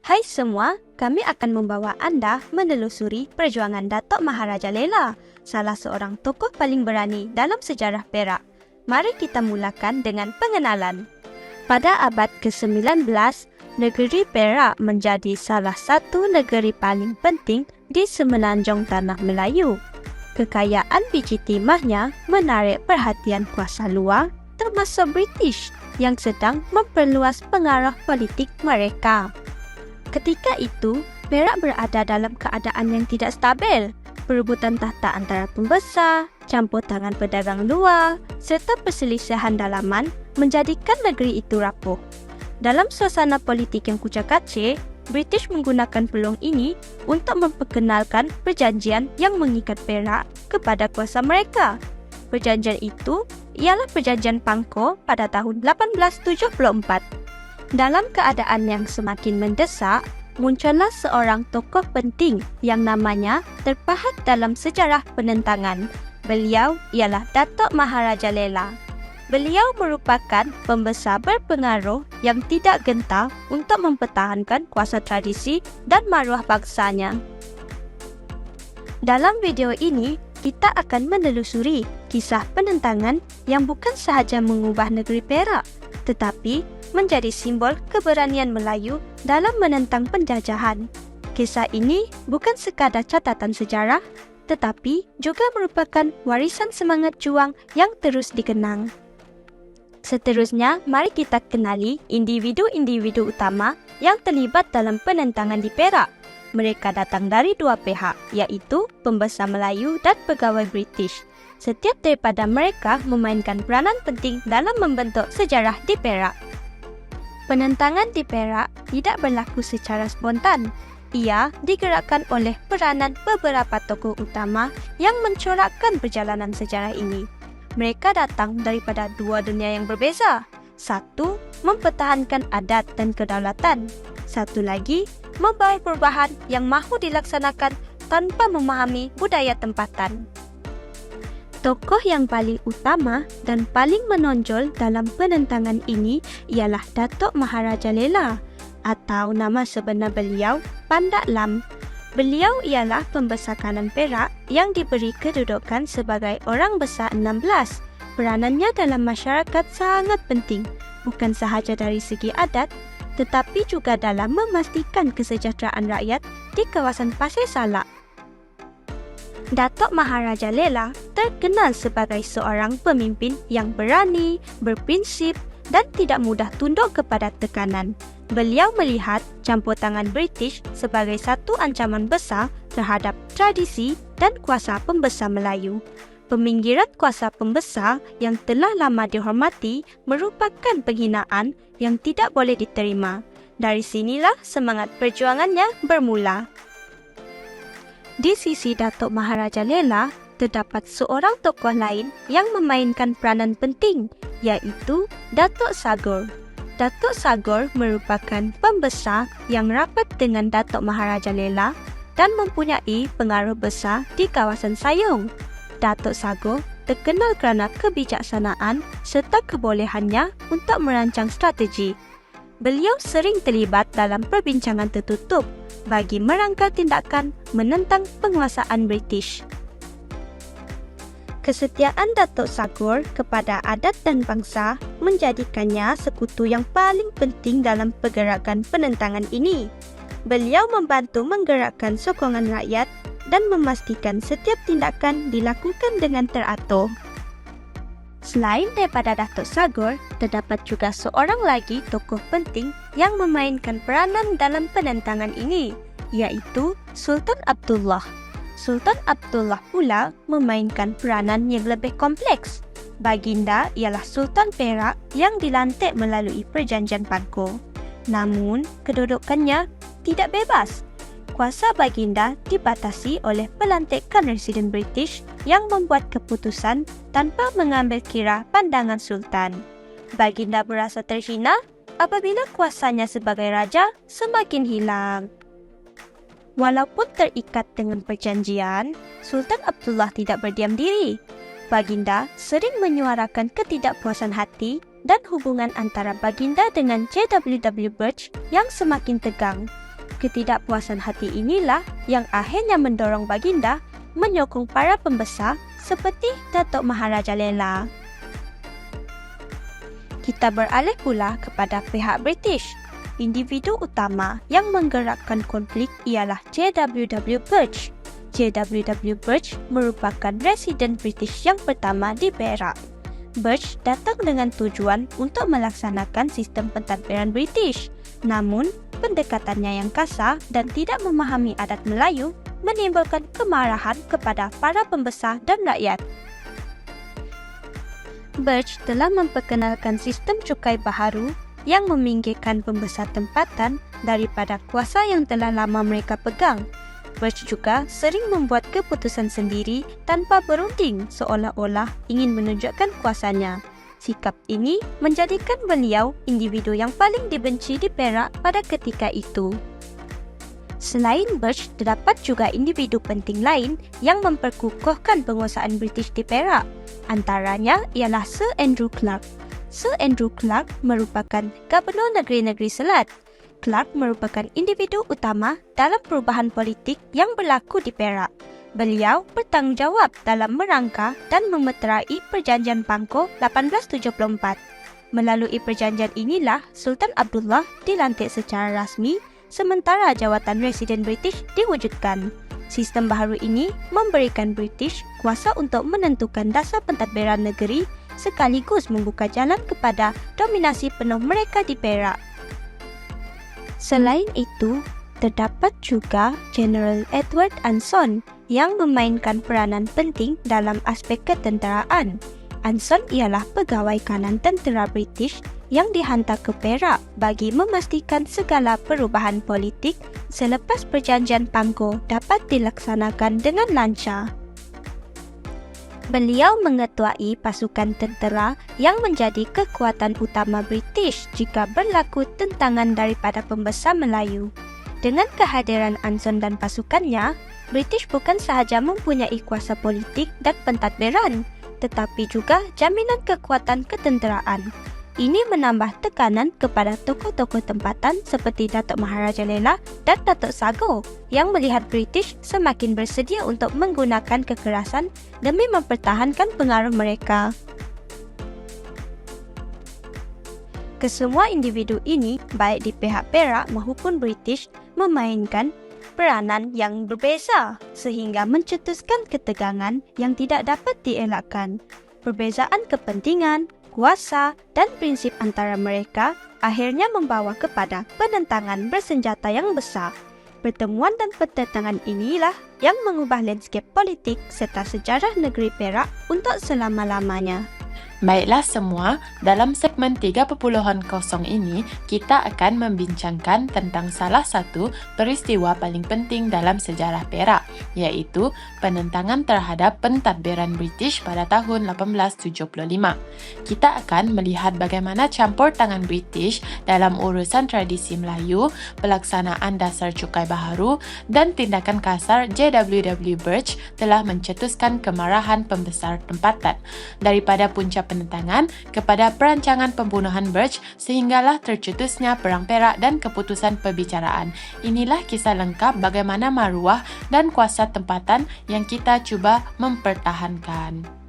Hai semua, kami akan membawa anda menelusuri perjuangan Datuk Maharaja Lela, salah seorang tokoh paling berani dalam sejarah Perak. Mari kita mulakan dengan pengenalan. Pada abad ke-19, negeri Perak menjadi salah satu negeri paling penting di semenanjung Tanah Melayu. Kekayaan biji timahnya menarik perhatian kuasa luar, termasuk British yang sedang memperluas pengaruh politik mereka. Ketika itu, Perak berada dalam keadaan yang tidak stabil. Perebutan tahta antara pembesar, campur tangan pedagang luar, serta perselisihan dalaman menjadikan negeri itu rapuh. Dalam suasana politik yang kucak-kacir, British menggunakan peluang ini untuk memperkenalkan perjanjian yang mengikat Perak kepada kuasa mereka. Perjanjian itu ialah Perjanjian Pangkor pada tahun 1874. Dalam keadaan yang semakin mendesak, muncullah seorang tokoh penting yang namanya terpahat dalam sejarah penentangan. Beliau ialah Datuk Maharaja Lela. Beliau merupakan pembesar berpengaruh yang tidak gentar untuk mempertahankan kuasa tradisi dan maruah bangsanya. Dalam video ini, kita akan menelusuri kisah penentangan yang bukan sahaja mengubah negeri Perak, tetapi menjadi simbol keberanian Melayu dalam menentang penjajahan. Kisah ini bukan sekadar catatan sejarah, tetapi juga merupakan warisan semangat juang yang terus dikenang. Seterusnya, mari kita kenali individu-individu utama yang terlibat dalam penentangan di Perak. Mereka datang dari dua pihak, iaitu pembesar Melayu dan pegawai British. Setiap daripada mereka memainkan peranan penting dalam membentuk sejarah di Perak. Penentangan di Perak tidak berlaku secara spontan. Ia digerakkan oleh peranan beberapa tokoh utama yang mencorakkan perjalanan sejarah ini. Mereka datang daripada dua dunia yang berbeza. Satu, mempertahankan adat dan kedaulatan. Satu lagi, membawa perubahan yang mahu dilaksanakan tanpa memahami budaya tempatan. Tokoh yang paling utama dan paling menonjol dalam penentangan ini ialah Datuk Maharaja Lela, atau nama sebenar beliau Pandak Lam. Beliau ialah pembesar kanan Perak yang diberi kedudukan sebagai orang besar 16. Peranannya dalam masyarakat sangat penting, bukan sahaja dari segi adat, tetapi juga dalam memastikan kesejahteraan rakyat di kawasan Pasir Salak. Datuk Maharaja Lela terkenal sebagai seorang pemimpin yang berani, berprinsip dan tidak mudah tunduk kepada tekanan. Beliau melihat campur tangan British sebagai satu ancaman besar terhadap tradisi dan kuasa pembesar Melayu. Peminggiran kuasa pembesar yang telah lama dihormati merupakan penghinaan yang tidak boleh diterima. Dari sinilah semangat perjuangannya bermula. Di sisi Datuk Maharaja Lela, terdapat seorang tokoh lain yang memainkan peranan penting, iaitu Datuk Sagor. Datuk Sagor merupakan pembesar yang rapat dengan Datuk Maharaja Lela dan mempunyai pengaruh besar di kawasan Sayong. Datuk Sagor terkenal kerana kebijaksanaan serta kebolehannya untuk merancang strategi. Beliau sering terlibat dalam perbincangan tertutup bagi merangkal tindakan menentang penguasaan British. Kesetiaan Datuk Sagor kepada adat dan bangsa menjadikannya sekutu yang paling penting dalam pergerakan penentangan ini. Beliau membantu menggerakkan sokongan rakyat dan memastikan setiap tindakan dilakukan dengan teratur. Selain daripada Datuk Sagor, terdapat juga seorang lagi tokoh penting yang memainkan peranan dalam penentangan ini, iaitu Sultan Abdullah. Sultan Abdullah pula memainkan peranan yang lebih kompleks. Baginda ialah Sultan Perak yang dilantik melalui Perjanjian Pangkor. Namun, kedudukannya tidak bebas. Kuasa Baginda dibatasi oleh pelantikan Residen British yang membuat keputusan tanpa mengambil kira pandangan Sultan. Baginda berasa terhina apabila kuasanya sebagai raja semakin hilang. Walaupun terikat dengan perjanjian, Sultan Abdullah tidak berdiam diri. Baginda sering menyuarakan ketidakpuasan hati dan hubungan antara Baginda dengan J.W.W. Birch yang semakin tegang. Ketidakpuasan hati inilah yang akhirnya mendorong baginda menyokong para pembesar seperti Datuk Maharaja Lela. Kita beralih pula kepada pihak British. Individu utama yang menggerakkan konflik ialah J.W.W. Birch. J.W.W. Birch merupakan residen British yang pertama di Perak. Birch datang dengan tujuan untuk melaksanakan sistem pentadbiran British. Namun, pendekatannya yang kasar dan tidak memahami adat Melayu menimbulkan kemarahan kepada para pembesar dan rakyat. Birch telah memperkenalkan sistem cukai baharu yang meminggirkan pembesar tempatan daripada kuasa yang telah lama mereka pegang. Birch juga sering membuat keputusan sendiri tanpa berunding seolah-olah ingin menunjukkan kuasanya. Sikap ini menjadikan beliau individu yang paling dibenci di Perak pada ketika itu. Selain Birch, terdapat juga individu penting lain yang memperkukuhkan penguasaan British di Perak. Antaranya ialah Sir Andrew Clark. Sir Andrew Clark merupakan Gubernur Negeri-Negeri Selat. Clark merupakan individu utama dalam perubahan politik yang berlaku di Perak. Beliau bertanggungjawab dalam merangka dan memeterai Perjanjian Pangkor 1874. Melalui perjanjian inilah Sultan Abdullah dilantik secara rasmi sementara jawatan Residen British diwujudkan. Sistem baharu ini memberikan British kuasa untuk menentukan dasar pentadbiran negeri sekaligus membuka jalan kepada dominasi penuh mereka di Perak. Selain itu, terdapat juga General Edward Anson yang memainkan peranan penting dalam aspek ketenteraan. Anson ialah pegawai kanan tentera British yang dihantar ke Perak bagi memastikan segala perubahan politik selepas Perjanjian Pangkor dapat dilaksanakan dengan lancar. Beliau mengetuai pasukan tentera yang menjadi kekuatan utama British jika berlaku tentangan daripada pembesar Melayu. Dengan kehadiran Anson dan pasukannya, British bukan sahaja mempunyai kuasa politik dan pentadbiran, tetapi juga jaminan kekuatan ketenteraan. Ini menambah tekanan kepada tokoh-tokoh tempatan seperti Datuk Maharaja Lela dan Datuk Sago yang melihat British semakin bersedia untuk menggunakan kekerasan demi mempertahankan pengaruh mereka. Kesemua individu ini, baik di pihak Perak maupun British, memainkan peranan yang berbeza sehingga mencetuskan ketegangan yang tidak dapat dielakkan. Perbezaan kepentingan, kuasa dan prinsip antara mereka akhirnya membawa kepada penentangan bersenjata yang besar. Pertemuan dan pertentangan inilah yang mengubah landscape politik serta sejarah negeri Perak untuk selama-lamanya. Baiklah semua, dalam segmen 3.0 ini, kita akan membincangkan tentang salah satu peristiwa paling penting dalam sejarah Perak, iaitu penentangan terhadap pentadbiran British pada tahun 1875. Kita akan melihat bagaimana campur tangan British dalam urusan tradisi Melayu, pelaksanaan dasar cukai baharu, dan tindakan kasar J.W.W. Birch telah mencetuskan kemarahan pembesar tempatan. Daripada punca penentangan kepada perancangan pembunuhan Birch sehinggalah tercetusnya Perang Perak dan keputusan perbicaraan. Inilah kisah lengkap bagaimana maruah dan kuasa tempatan yang kita cuba mempertahankan.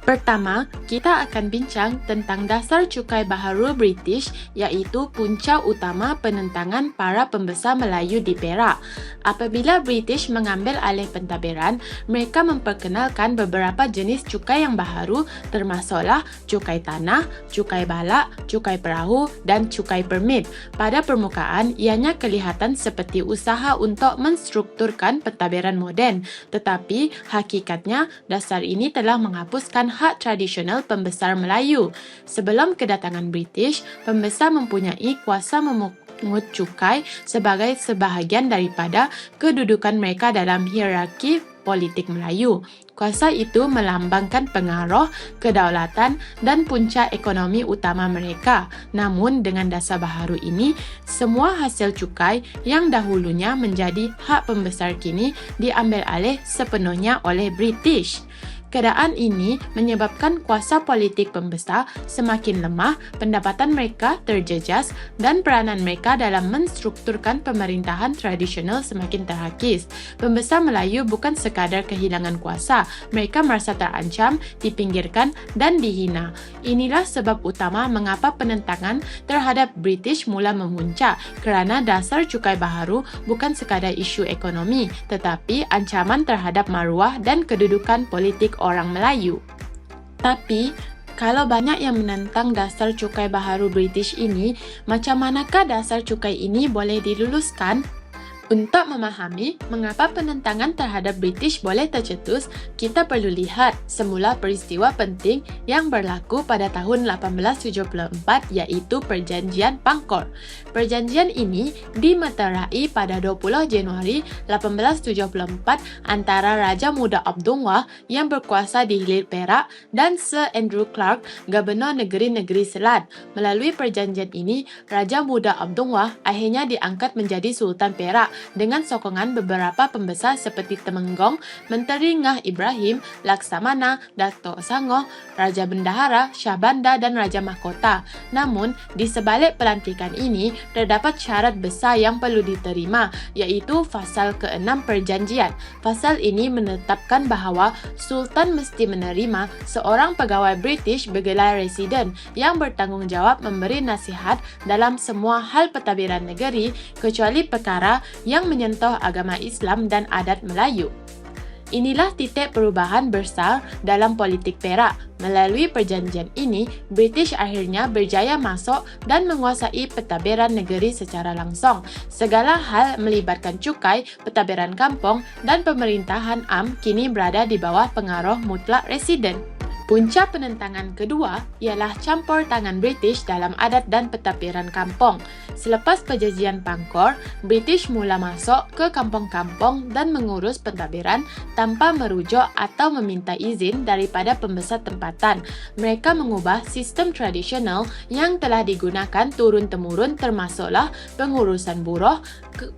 Pertama, kita akan bincang tentang dasar cukai baharu British, iaitu punca utama penentangan para pembesar Melayu di Perak. Apabila British mengambil alih pentadbiran, mereka memperkenalkan beberapa jenis cukai yang baharu, termasuklah cukai tanah, cukai balak, cukai perahu dan cukai permit. Pada permukaan, ianya kelihatan seperti usaha untuk menstrukturkan pentadbiran moden, tetapi hakikatnya dasar ini telah menghapuskan hak tradisional pembesar Melayu. Sebelum kedatangan British, pembesar mempunyai kuasa memungut cukai sebagai sebahagian daripada kedudukan mereka dalam hierarki politik Melayu. Kuasa itu melambangkan pengaruh, kedaulatan dan punca ekonomi utama mereka. Namun dengan dasar baharu ini, semua hasil cukai yang dahulunya menjadi hak pembesar kini diambil alih sepenuhnya oleh British. Keadaan ini menyebabkan kuasa politik pembesar semakin lemah, pendapatan mereka terjejas, dan peranan mereka dalam menstrukturkan pemerintahan tradisional semakin terhakis. Pembesar Melayu bukan sekadar kehilangan kuasa, mereka merasa terancam, dipinggirkan, dan dihina. Inilah sebab utama mengapa penentangan terhadap British mula memuncak, kerana dasar cukai baharu bukan sekadar isu ekonomi, tetapi ancaman terhadap maruah dan kedudukan politik orang Melayu. Tapi, kalau banyak yang menentang dasar cukai baharu British ini, macam manakah dasar cukai ini boleh diluluskan? Untuk memahami mengapa penentangan terhadap British boleh tercetus, kita perlu lihat semula peristiwa penting yang berlaku pada tahun 1874 iaitu Perjanjian Pangkor. Perjanjian ini dimeterai pada 20 Januari 1874 antara Raja Muda Abdullah yang berkuasa di Hilir Perak dan Sir Andrew Clark, Gubernur Negeri-Negeri Selat. Melalui perjanjian ini, Raja Muda Abdullah akhirnya diangkat menjadi Sultan Perak dengan sokongan beberapa pembesar seperti Temenggong, Menteri Ngah Ibrahim, Laksamana, Dato' Sangoh, Raja Bendahara, Shah Banda dan Raja Mahkota. Namun, di sebalik pelantikan ini, terdapat syarat besar yang perlu diterima, iaitu Fasal ke-6 Perjanjian. Fasal ini menetapkan bahawa Sultan mesti menerima seorang pegawai British bergelar residen yang bertanggungjawab memberi nasihat dalam semua hal pentadbiran negeri kecuali perkara yang menyentuh agama Islam dan adat Melayu. Inilah titik perubahan besar dalam politik Perak. Melalui perjanjian ini, British akhirnya berjaya masuk dan menguasai pentadbiran negeri secara langsung. Segala hal melibatkan cukai, pentadbiran kampung dan pemerintahan am kini berada di bawah pengaruh mutlak residen. Punca penentangan kedua ialah campur tangan British dalam adat dan pentadbiran kampung. Selepas Perjanjian Pangkor, British mula masuk ke kampung-kampung dan mengurus pentadbiran tanpa merujuk atau meminta izin daripada pembesar tempatan. Mereka mengubah sistem tradisional yang telah digunakan turun-temurun termasuklah pengurusan buruh,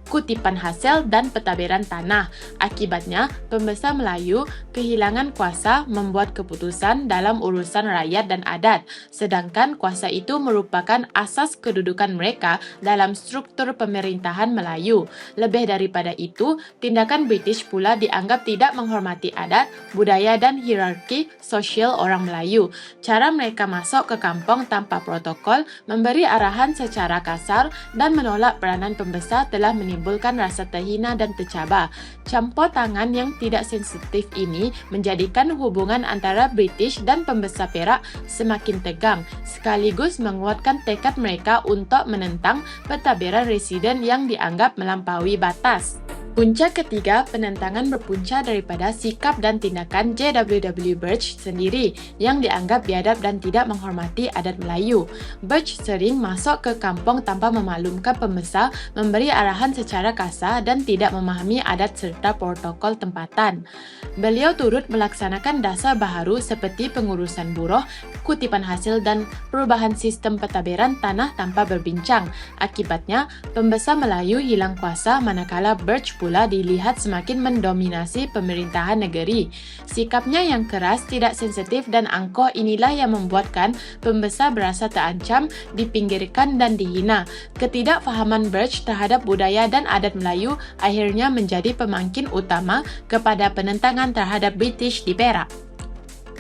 kutipan hasil dan pentadbiran tanah. Akibatnya, pembesar Melayu kehilangan kuasa membuat keputusan dalam urusan rakyat dan adat, sedangkan kuasa itu merupakan asas kedudukan mereka dalam struktur pemerintahan Melayu. Lebih daripada itu, tindakan British pula dianggap tidak menghormati adat, budaya dan hierarki sosial orang Melayu. Cara mereka masuk ke kampung tanpa protokol, memberi arahan secara kasar dan menolak peranan pembesar telah menimbulkan rasa terhina dan tercabar. Campur tangan yang tidak sensitif ini menjadikan hubungan antara British dan pembesar Perak semakin tegang, sekaligus menguatkan tekad mereka untuk menentang pentadbiran residen yang dianggap melampaui batas. Punca ketiga penentangan berpunca daripada sikap dan tindakan J.W.W. Birch sendiri yang dianggap biadab dan tidak menghormati adat Melayu. Birch sering masuk ke kampung tanpa memaklumkan pembesar, memberi arahan secara kasar dan tidak memahami adat serta protokol tempatan. Beliau turut melaksanakan dasar baharu seperti pengurusan buruh, kutipan hasil dan perubahan sistem pentadbiran tanah tanpa berbincang. Akibatnya, pembesar Melayu hilang kuasa manakala Birch pula dilihat semakin mendominasi pemerintahan negeri. Sikapnya yang keras, tidak sensitif dan angkuh inilah yang membuatkan pembesar berasa terancam, dipinggirkan dan dihina. Ketidakfahaman Birch terhadap budaya dan adat Melayu akhirnya menjadi pemangkin utama kepada penentangan terhadap British di Perak.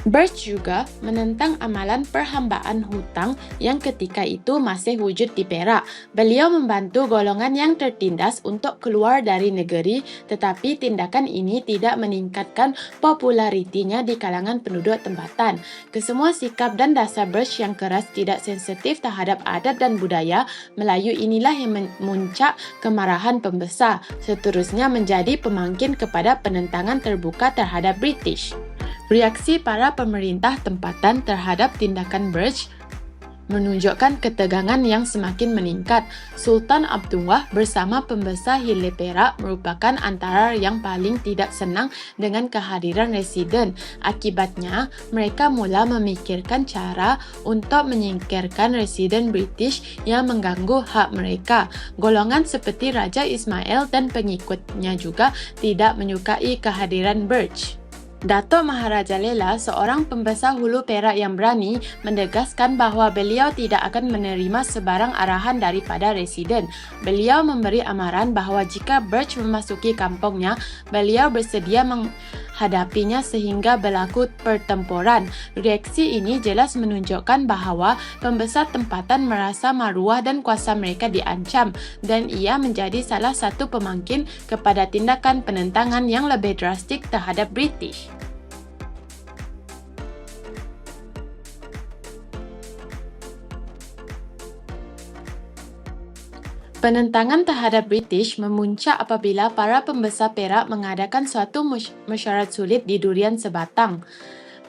Birch juga menentang amalan perhambaan hutang yang ketika itu masih wujud di Perak. Beliau membantu golongan yang tertindas untuk keluar dari negeri, tetapi tindakan ini tidak meningkatkan popularitinya di kalangan penduduk tempatan. Kesemua sikap dan dasar Birch yang keras, tidak sensitif terhadap adat dan budaya Melayu inilah yang memuncak kemarahan pembesar, seterusnya menjadi pemangkin kepada penentangan terbuka terhadap British. Reaksi para pemerintah tempatan terhadap tindakan Birch menunjukkan ketegangan yang semakin meningkat. Sultan Abdullah bersama pembesar Hilir Perak merupakan antara yang paling tidak senang dengan kehadiran residen. Akibatnya, mereka mula memikirkan cara untuk menyingkirkan residen British yang mengganggu hak mereka. Golongan seperti Raja Ismail dan pengikutnya juga tidak menyukai kehadiran Birch. Datuk Maharajalela, seorang pembesar hulu perak yang berani, menegaskan bahawa beliau tidak akan menerima sebarang arahan daripada residen. Beliau memberi amaran bahawa jika Birch memasuki kampungnya, beliau bersedia menghadapinya sehingga berlaku pertempuran. Reaksi ini jelas menunjukkan bahawa pembesar tempatan merasa maruah dan kuasa mereka diancam dan ia menjadi salah satu pemangkin kepada tindakan penentangan yang lebih drastik terhadap British. Penentangan terhadap British memuncak apabila para pembesar perak mengadakan suatu mesyuarat sulit di Durian Sebatang.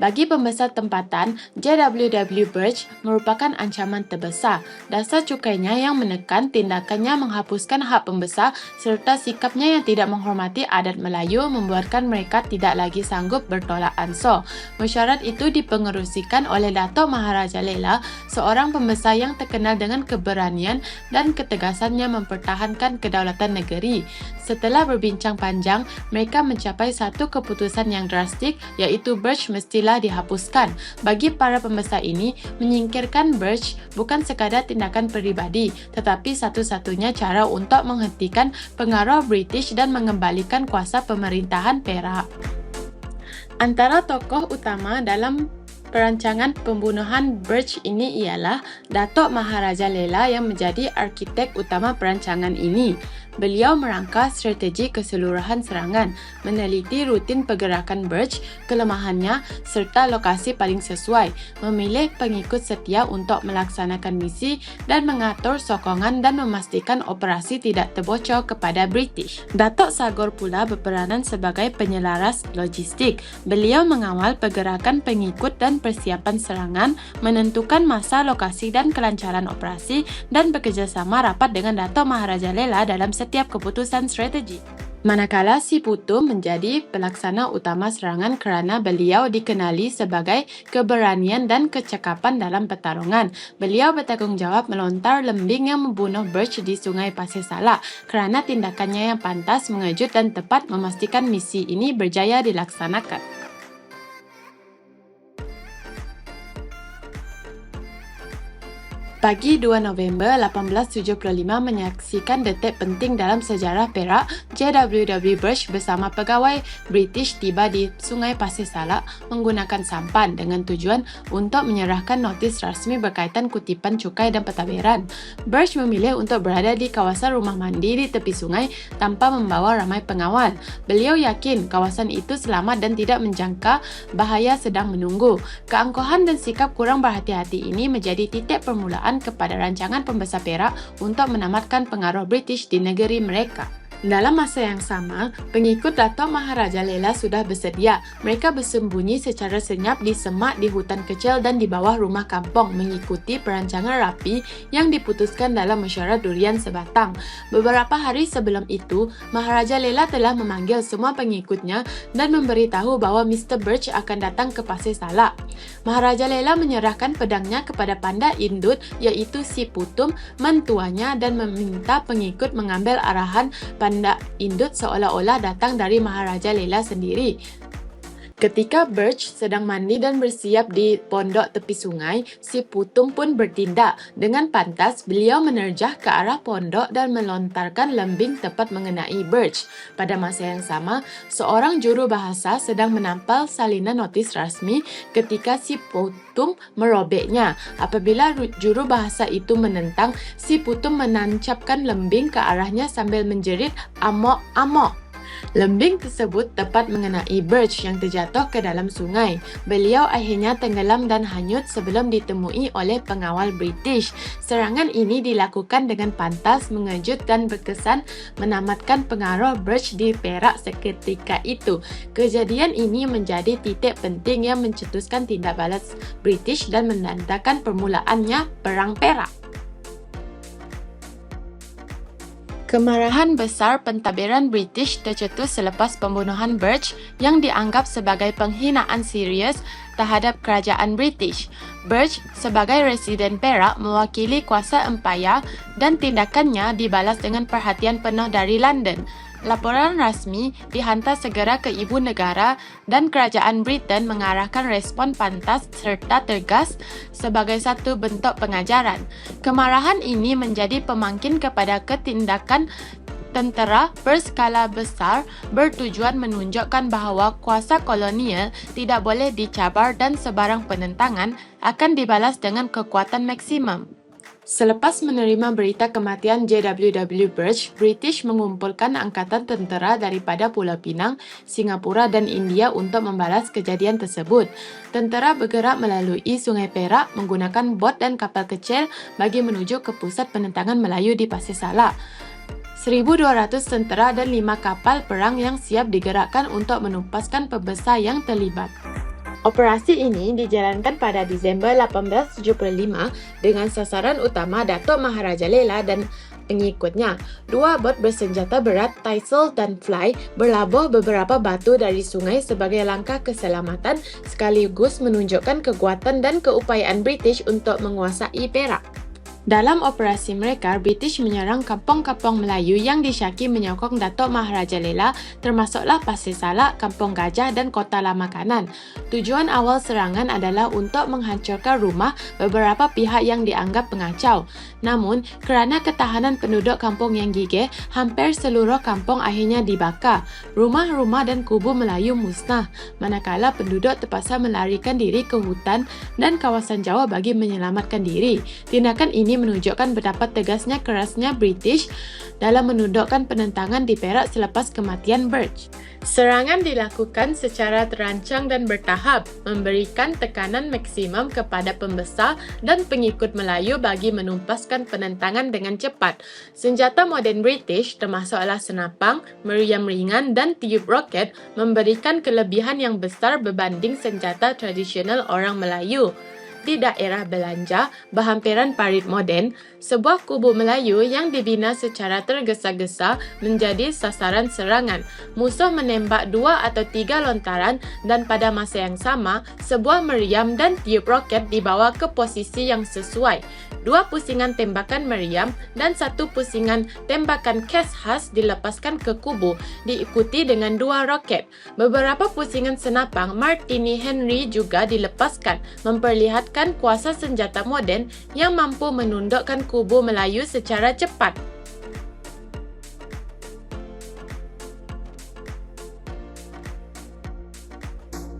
Bagi pembesar tempatan, J.W.W. Birch merupakan ancaman terbesar. Dasar cukainya yang menekan, tindakannya menghapuskan hak pembesar serta sikapnya yang tidak menghormati adat Melayu membuatkan mereka tidak lagi sanggup bertolak ansur. Mesyuarat itu dipengerusikan oleh Datuk Maharajalela, seorang pembesar yang terkenal dengan keberanian dan ketegasannya mempertahankan kedaulatan negeri. Setelah berbincang panjang, mereka mencapai satu keputusan yang drastik, iaitu Birch mestilah dihapuskan. Bagi para pembesar ini, menyingkirkan Birch bukan sekadar tindakan peribadi, tetapi satu-satunya cara untuk menghentikan pengaruh British dan mengembalikan kuasa pemerintahan Perak. Antara tokoh utama dalam perancangan pembunuhan Birch ini ialah Datuk Maharajalela yang menjadi arkitek utama perancangan ini. Beliau merangka strategi keseluruhan serangan, meneliti rutin pergerakan Birch, kelemahannya serta lokasi paling sesuai, memilih pengikut setia untuk melaksanakan misi dan mengatur sokongan dan memastikan operasi tidak terbocor kepada British. Datuk Sagor pula berperanan sebagai penyelaras logistik. Beliau mengawal pergerakan pengikut dan persiapan serangan, menentukan masa, lokasi dan kelancaran operasi dan bekerjasama rapat dengan Datuk Maharajalela dalam setiap keputusan strategi. Manakala Si Putum menjadi pelaksana utama serangan kerana beliau dikenali sebagai keberanian dan kecekapan dalam pertarungan. Beliau bertanggungjawab melontar lembing yang membunuh Birch di Sungai Pasir Salak kerana tindakannya yang pantas, mengejut dan tepat memastikan misi ini berjaya dilaksanakan. Pagi 2 November 1875 menyaksikan detik penting dalam sejarah Perak. J.W.W. Birch bersama pegawai British tiba di Sungai Pasir Salak menggunakan sampan dengan tujuan untuk menyerahkan notis rasmi berkaitan kutipan cukai dan pentadbiran. Birch memilih untuk berada di kawasan rumah mandi di tepi sungai tanpa membawa ramai pengawal. Beliau yakin kawasan itu selamat dan tidak menjangka bahaya sedang menunggu. Keangkuhan dan sikap kurang berhati-hati ini menjadi titik permulaan kepada rancangan pembesar Perak untuk menamatkan pengaruh British di negeri mereka. Dalam masa yang sama, pengikut Datuk Maharajalela sudah bersedia. Mereka bersembunyi secara senyap di semak di hutan kecil dan di bawah rumah kampung mengikuti perancangan rapi yang diputuskan dalam mesyuarat Durian Sebatang. Beberapa hari sebelum itu, Maharajalela telah memanggil semua pengikutnya dan memberitahu bahawa Mr. Birch akan datang ke Pasir Salak. Maharajalela menyerahkan pedangnya kepada Panda Indut iaitu Si Putum, mentuanya dan meminta pengikut mengambil arahan Panda Indut seolah-olah datang dari Maharajalela sendiri. Ketika Birch sedang mandi dan bersiap di pondok tepi sungai, Si Putum pun bertindak. Dengan pantas, beliau menerjah ke arah pondok dan melontarkan lembing tepat mengenai Birch. Pada masa yang sama, seorang juru bahasa sedang menampal salinan notis rasmi ketika Si Putum merobeknya. Apabila juru bahasa itu menentang, Si Putum menancapkan lembing ke arahnya sambil menjerit, "Amok, amok!" Lembing tersebut tepat mengenai Birch yang terjatuh ke dalam sungai. Beliau akhirnya tenggelam dan hanyut sebelum ditemui oleh pengawal British. Serangan ini dilakukan dengan pantas, mengejut dan berkesan menamatkan pengaruh Birch di Perak seketika itu. Kejadian ini menjadi titik penting yang mencetuskan tindak balas British dan menandakan permulaannya Perang Perak. Kemarahan besar pentadbiran British tercetus selepas pembunuhan Birch yang dianggap sebagai penghinaan serius terhadap kerajaan British. Burge sebagai residen Perak mewakili kuasa empayar dan tindakannya dibalas dengan perhatian penuh dari London. Laporan rasmi dihantar segera ke ibu negara dan kerajaan Britain mengarahkan respon pantas serta tegas sebagai satu bentuk pengajaran. Kemarahan ini menjadi pemangkin kepada ketindakan tentera berskala besar bertujuan menunjukkan bahawa kuasa kolonial tidak boleh dicabar dan sebarang penentangan akan dibalas dengan kekuatan maksimum. Selepas menerima berita kematian J.W.W. Burge, British mengumpulkan angkatan tentera daripada Pulau Pinang, Singapura dan India untuk membalas kejadian tersebut. Tentera bergerak melalui Sungai Perak menggunakan bot dan kapal kecil bagi menuju ke pusat penentangan Melayu di Pasir Salak. 1,200 tentera dan 5 kapal perang yang siap digerakkan untuk menumpaskan pembesar yang terlibat. Operasi ini dijalankan pada Disember 1875 dengan sasaran utama Datuk Maharaja Lela dan pengikutnya. 2 bot bersenjata berat Thistle dan Fly berlabuh beberapa batu dari sungai sebagai langkah keselamatan sekaligus menunjukkan kekuatan dan keupayaan British untuk menguasai Perak. Dalam operasi mereka, British menyerang kampung-kampung Melayu yang disyaki menyokong Datuk Maharaja Lela, termasuklah Pasir Salak, Kampung Gajah dan Kota Lama Kanan. Tujuan awal serangan adalah untuk menghancurkan rumah beberapa pihak yang dianggap pengacau. Namun, kerana ketahanan penduduk kampung yang gigih, hampir seluruh kampung akhirnya dibakar. Rumah-rumah dan kubu Melayu musnah, manakala penduduk terpaksa melarikan diri ke hutan dan kawasan Jawa bagi menyelamatkan diri. Tindakan ini menunjukkan betapa tegasnya kerasnya British dalam menundukkan penentangan di Perak selepas kematian Burge. Serangan dilakukan secara terancang dan bertahap, memberikan tekanan maksimum kepada pembesar dan pengikut Melayu bagi menumpaskan penentangan dengan cepat. Senjata moden British termasuklah senapang, meriam ringan dan tiub roket memberikan kelebihan yang besar berbanding senjata tradisional orang Melayu. Di daerah Belanja, berhampiran parit moden, sebuah kubu Melayu yang dibina secara tergesa-gesa menjadi sasaran serangan. Musuh menembak 2 atau 3 lontaran dan pada masa yang sama, sebuah meriam dan tiub roket dibawa ke posisi yang sesuai. 2 pusingan tembakan meriam dan 1 pusingan tembakan kes khas dilepaskan ke kubu, diikuti dengan 2 roket. Beberapa pusingan senapang Martini Henry juga dilepaskan, memperlihatkan kuasa senjata moden yang mampu menundukkan kubu Melayu secara cepat.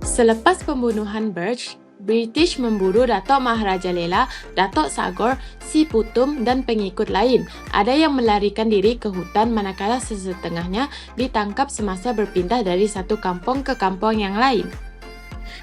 Selepas pembunuhan Burge, British memburu Datuk Maharaja Lela, Datuk Sagor, Si Putum dan pengikut lain. Ada yang melarikan diri ke hutan manakala sesetengahnya ditangkap semasa berpindah dari satu kampung ke kampung yang lain.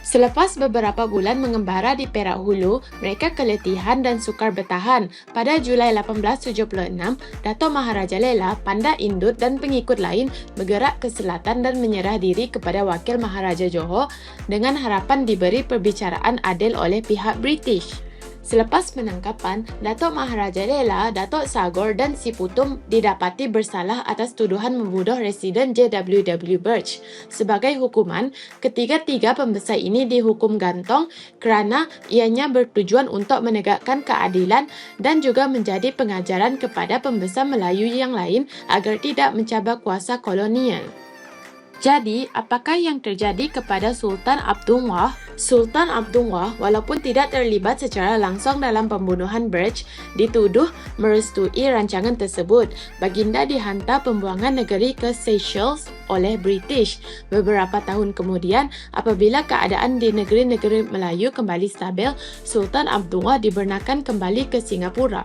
Selepas beberapa bulan mengembara di Perak Hulu, mereka keletihan dan sukar bertahan. Pada Julai 1876, Datuk Maharaja Lela, Panda Indut dan pengikut lain bergerak ke selatan dan menyerah diri kepada Wakil Maharaja Johor dengan harapan diberi perbicaraan adil oleh pihak British. Selepas penangkapan, Datuk Maharaja Lela, Datuk Sagor dan Si Putum didapati bersalah atas tuduhan membunuh residen J.W.W. Burge. Sebagai hukuman, ketiga-tiga pembesar ini dihukum gantung kerana ianya bertujuan untuk menegakkan keadilan dan juga menjadi pengajaran kepada pembesar Melayu yang lain agar tidak mencabar kuasa kolonial. Jadi, apakah yang terjadi kepada Sultan Abdul Wah? Sultan Abdul Wah, walaupun tidak terlibat secara langsung dalam pembunuhan Burge, dituduh merestui rancangan tersebut. Baginda dihantar pembuangan negeri ke Seychelles oleh British. Beberapa tahun kemudian, apabila keadaan di negeri-negeri Melayu kembali stabil, Sultan Abdul Wah dibenarkan kembali ke Singapura.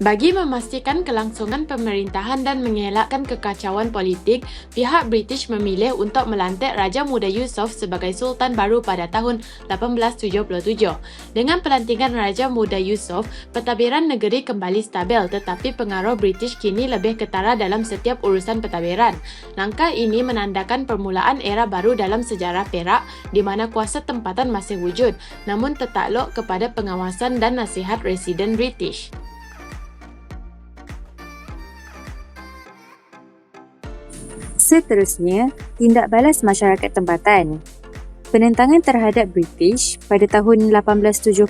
Bagi memastikan kelangsungan pemerintahan dan mengelakkan kekacauan politik, pihak British memilih untuk melantik Raja Muda Yusof sebagai Sultan baru pada tahun 1877. Dengan pelantikan Raja Muda Yusof, pentadbiran negeri kembali stabil tetapi pengaruh British kini lebih ketara dalam setiap urusan pentadbiran. Langkah ini menandakan permulaan era baru dalam sejarah Perak di mana kuasa tempatan masih wujud namun tertakluk kepada pengawasan dan nasihat residen British. Seterusnya, tindak balas masyarakat tempatan. Penentangan terhadap British pada tahun 1875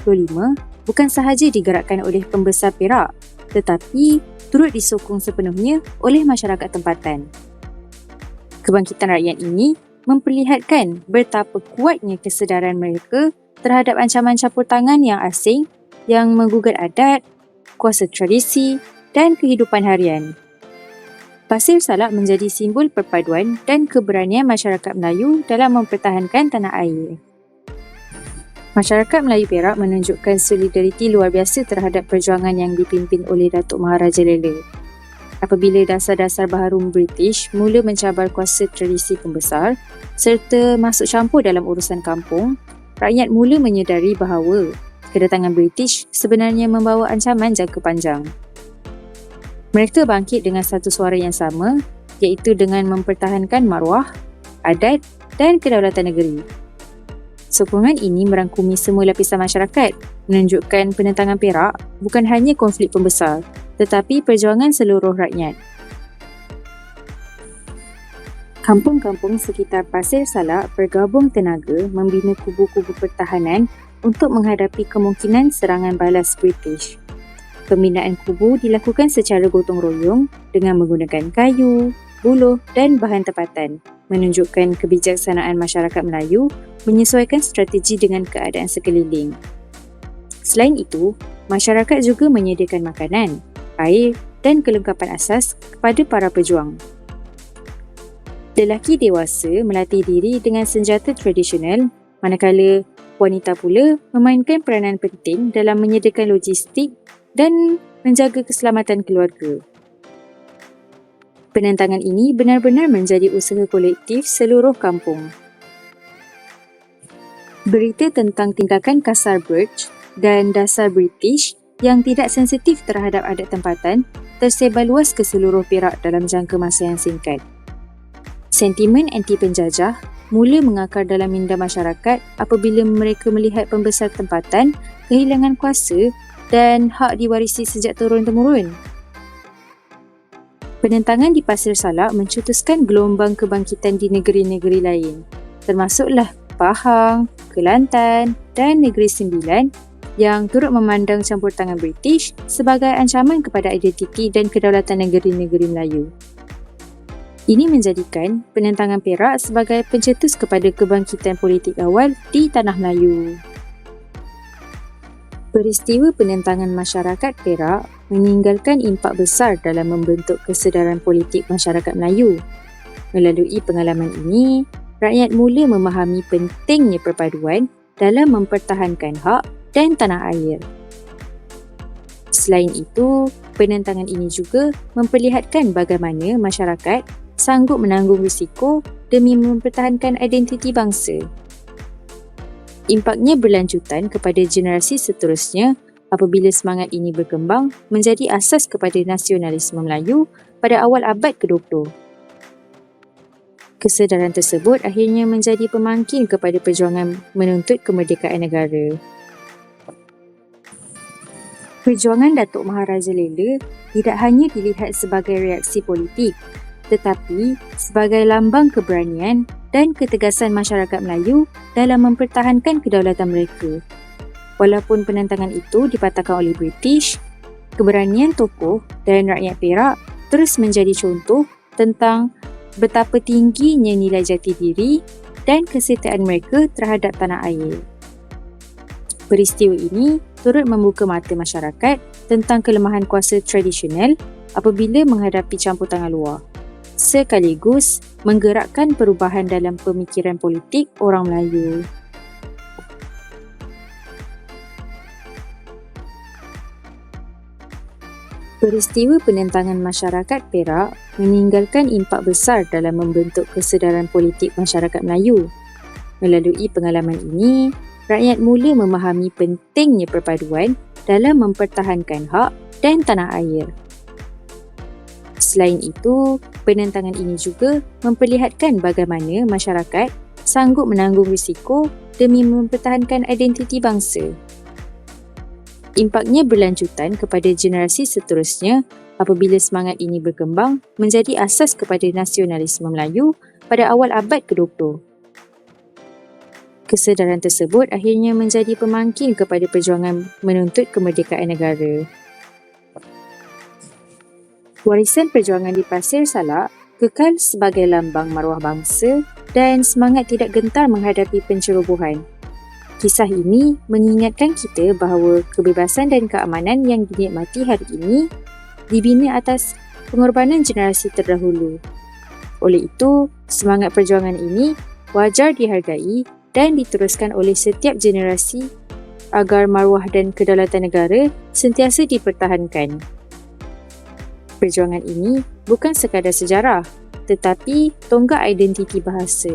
bukan sahaja digerakkan oleh pembesar Perak, tetapi turut disokong sepenuhnya oleh masyarakat tempatan. Kebangkitan rakyat ini memperlihatkan betapa kuatnya kesedaran mereka terhadap ancaman campur tangan yang asing yang menggugat adat, kuasa tradisi dan kehidupan harian. Pasir Salak menjadi simbol perpaduan dan keberanian masyarakat Melayu dalam mempertahankan tanah air. Masyarakat Melayu Perak menunjukkan solidariti luar biasa terhadap perjuangan yang dipimpin oleh Datuk Maharaja Lela. Apabila dasar-dasar baharu British mula mencabar kuasa tradisi pembesar serta masuk campur dalam urusan kampung, rakyat mula menyedari bahawa kedatangan British sebenarnya membawa ancaman jangka panjang. Mereka bangkit dengan satu suara yang sama, iaitu dengan mempertahankan maruah, adat dan kedaulatan negeri. Sokongan ini merangkumi semua lapisan masyarakat, menunjukkan penentangan Perak bukan hanya konflik pembesar, tetapi perjuangan seluruh rakyat. Kampung-kampung sekitar Pasir Salak bergabung tenaga membina kubu-kubu pertahanan untuk menghadapi kemungkinan serangan balas British. Pembinaan kubu dilakukan secara gotong royong dengan menggunakan kayu, buluh dan bahan tempatan, menunjukkan kebijaksanaan masyarakat Melayu menyesuaikan strategi dengan keadaan sekeliling. Selain itu, masyarakat juga menyediakan makanan, air dan kelengkapan asas kepada para pejuang. Lelaki dewasa melatih diri dengan senjata tradisional, manakala wanita pula memainkan peranan penting dalam menyediakan logistik dan menjaga keselamatan keluarga. Penentangan ini benar-benar menjadi usaha kolektif seluruh kampung. Berita tentang tindakan kasar Birch dan dasar British yang tidak sensitif terhadap adat tempatan tersebar luas ke seluruh Perak dalam jangka masa yang singkat. Sentimen anti penjajah mula mengakar dalam minda masyarakat apabila mereka melihat pembesar tempatan kehilangan kuasa dan hak diwarisi sejak turun-temurun. Penentangan di Pasir Salak mencetuskan gelombang kebangkitan di negeri-negeri lain, termasuklah Pahang, Kelantan dan Negeri Sembilan yang turut memandang campur tangan British sebagai ancaman kepada identiti dan kedaulatan negeri-negeri Melayu. Ini menjadikan penentangan Perak sebagai pencetus kepada kebangkitan politik awal di Tanah Melayu. Peristiwa penentangan masyarakat Perak meninggalkan impak besar dalam membentuk kesedaran politik masyarakat Melayu. Melalui pengalaman ini, rakyat mula memahami pentingnya perpaduan dalam mempertahankan hak dan tanah air. Selain itu, penentangan ini juga memperlihatkan bagaimana masyarakat sanggup menanggung risiko demi mempertahankan identiti bangsa. Impaknya berlanjutan kepada generasi seterusnya apabila semangat ini berkembang menjadi asas kepada nasionalisme Melayu pada awal abad ke-20. Kesedaran tersebut akhirnya menjadi pemangkin kepada perjuangan menuntut kemerdekaan negara. Perjuangan Datuk Maharaja Lela tidak hanya dilihat sebagai reaksi politik, tetapi sebagai lambang keberanian dan ketegasan masyarakat Melayu dalam mempertahankan kedaulatan mereka. Walaupun penentangan itu dipatahkan oleh British, keberanian tokoh dan rakyat Perak terus menjadi contoh tentang betapa tingginya nilai jati diri dan kesetiaan mereka terhadap tanah air. Peristiwa ini turut membuka mata masyarakat tentang kelemahan kuasa tradisional apabila menghadapi campur tangan luar, sekaligus menggerakkan perubahan dalam pemikiran politik orang Melayu. Peristiwa penentangan masyarakat Perak meninggalkan impak besar dalam membentuk kesedaran politik masyarakat Melayu. Melalui pengalaman ini, rakyat mula memahami pentingnya perpaduan dalam mempertahankan hak dan tanah air. Selain itu, penentangan ini juga memperlihatkan bagaimana masyarakat sanggup menanggung risiko demi mempertahankan identiti bangsa. Impaknya berlanjutan kepada generasi seterusnya apabila semangat ini berkembang menjadi asas kepada nasionalisme Melayu pada awal abad ke-20. Kesedaran tersebut akhirnya menjadi pemangkin kepada perjuangan menuntut kemerdekaan negara. Warisan perjuangan di Pasir Salak kekal sebagai lambang maruah bangsa dan semangat tidak gentar menghadapi pencerobohan. Kisah ini mengingatkan kita bahawa kebebasan dan keamanan yang dinikmati hari ini dibina atas pengorbanan generasi terdahulu. Oleh itu, semangat perjuangan ini wajar dihargai dan diteruskan oleh setiap generasi agar maruah dan kedaulatan negara sentiasa dipertahankan. Perjuangan ini bukan sekadar sejarah, tetapi tonggak identiti bahasa,